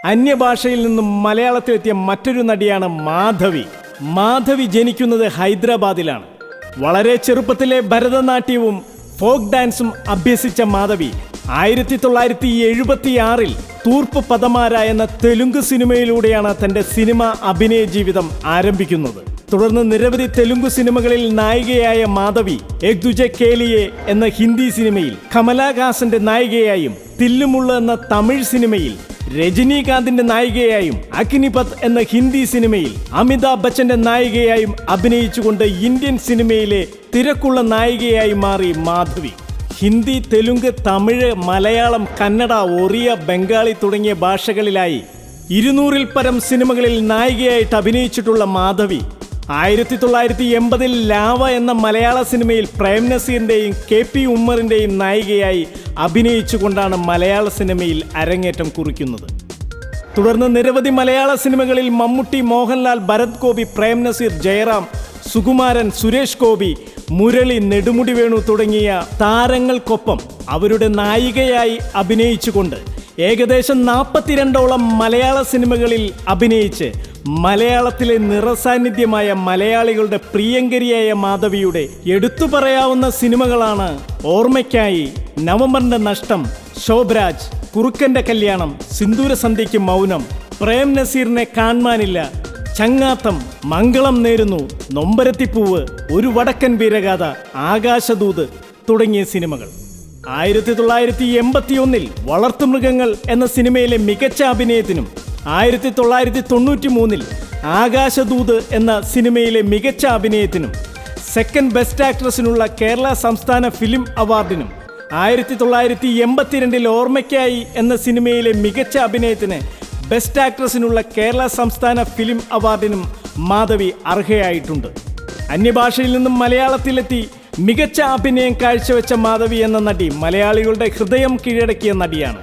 അന്യഭാഷയിൽ നിന്നും മലയാളത്തിലെത്തിയ മറ്റൊരു നടിയാണ് മാധവി. മാധവി ജനിക്കുന്നത് ഹൈദരാബാദിലാണ്. വളരെ ചെറുപ്പത്തിലെ ഭരതനാട്യവും ഫോക്ക് ഡാൻസും അഭ്യസിച്ച മാധവി 1976 തൂർപ്പ് പദമാര എന്ന തെലുങ്ക് സിനിമയിലൂടെയാണ് തന്റെ സിനിമ അഭിനയ ജീവിതം ആരംഭിക്കുന്നത്. തുടർന്ന് നിരവധി തെലുങ്ക് സിനിമകളിൽ നായികയായ മാധവി ഏക് ദുജെ കേലിയെ എന്ന ഹിന്ദി സിനിമയിൽ, കമലഹാസന്റെ നായികയായും, തില്ലുമുള്ള എന്ന തമിഴ് സിനിമയിൽ, രജനീകാന്തിന്റെ നായികയായും, അഗ്നിപത് എന്ന ഹിന്ദി സിനിമയിൽ, അമിതാഭ് ബച്ചന്റെ നായികയായും അഭിനയിച്ചുകൊണ്ട് ഇന്ത്യൻ സിനിമയിലെ തിരക്കുള്ള നായികയായി മാറി മാധവി. ഹിന്ദി, തെലുങ്ക്, തമിഴ്, മലയാളം, കന്നഡ, ഒറിയ, ബംഗാളി തുടങ്ങിയ ഭാഷകളിലായി 200-ൽ പരം സിനിമകളിൽ നായികയായിട്ട് അഭിനയിച്ചിട്ടുള്ള മാധവി 1980-ൽ ലാവ എന്ന മലയാള സിനിമയിൽ പ്രേം നസീറിന്റെയും KP ഉമ്മറിന്റെയും നായികയായി അഭിനയിച്ചുകൊണ്ടാണ് മലയാള സിനിമയിൽ അരങ്ങേറ്റം കുറിക്കുന്നത്. തുടർന്ന് നിരവധി മലയാള സിനിമകളിൽ മമ്മൂട്ടി, മോഹൻലാൽ, ഭരത് ഗോപി, പ്രേം നസീർ, ജയറാം, സുകുമാരൻ, സുരേഷ് ഗോപി, മുരളി, നെടുമുടി വേണു തുടങ്ങിയ താരങ്ങൾക്കൊപ്പം അവരുടെ നായികയായി അഭിനയിച്ചുകൊണ്ട് ഏകദേശം 42ഓളം മലയാള സിനിമകളിൽ അഭിനയിച്ച് മലയാളത്തിലെ നിറസാന്നിധ്യമായ മലയാളികളുടെ പ്രിയങ്കരിയായ മാധവിയുടെ എടുത്തു പറയാവുന്ന സിനിമകളാണ് ഓർമ്മയ്ക്കായി, നവംബറിന്റെ നഷ്ടം, ശോഭരാജ്, കുറുക്കന്റെ കല്യാണം, സിന്ദൂരസന്ധ്യയ്ക്ക് മൗനം, പ്രേം നസീറിനെ കാണാനില്ല, ചങ്ങാത്തം, മംഗളം നേരുന്നു, നൊമ്പരത്തിപ്പൂവ്, ഒരു വടക്കൻ വീരഗാഥ, ആകാശദൂത് തുടങ്ങിയ സിനിമകൾ. 1981-ൽ വളർത്തുമൃഗങ്ങൾ എന്ന സിനിമയിലെ മികച്ച അഭിനയത്തിനും 1993-ൽ ആകാശദൂത് എന്ന സിനിമയിലെ മികച്ച അഭിനയത്തിനും സെക്കൻഡ് ബെസ്റ്റ് ആക്ട്രസിനുള്ള കേരള സംസ്ഥാന ഫിലിം അവാർഡിനും 1982-ൽ ഓർമ്മയ്ക്കായി എന്ന സിനിമയിലെ മികച്ച അഭിനയത്തിന് ബെസ്റ്റ് ആക്ട്രസിനുള്ള കേരള സംസ്ഥാന ഫിലിം അവാർഡിനും മാധവി അർഹയായിട്ടുണ്ട്. അന്യഭാഷയിൽ നിന്നും മലയാളത്തിലെത്തി മികച്ച അഭിനയം കാഴ്ചവെച്ച മാധവി എന്ന നടി മലയാളികളുടെ ഹൃദയം കീഴടക്കിയ നടിയാണ്.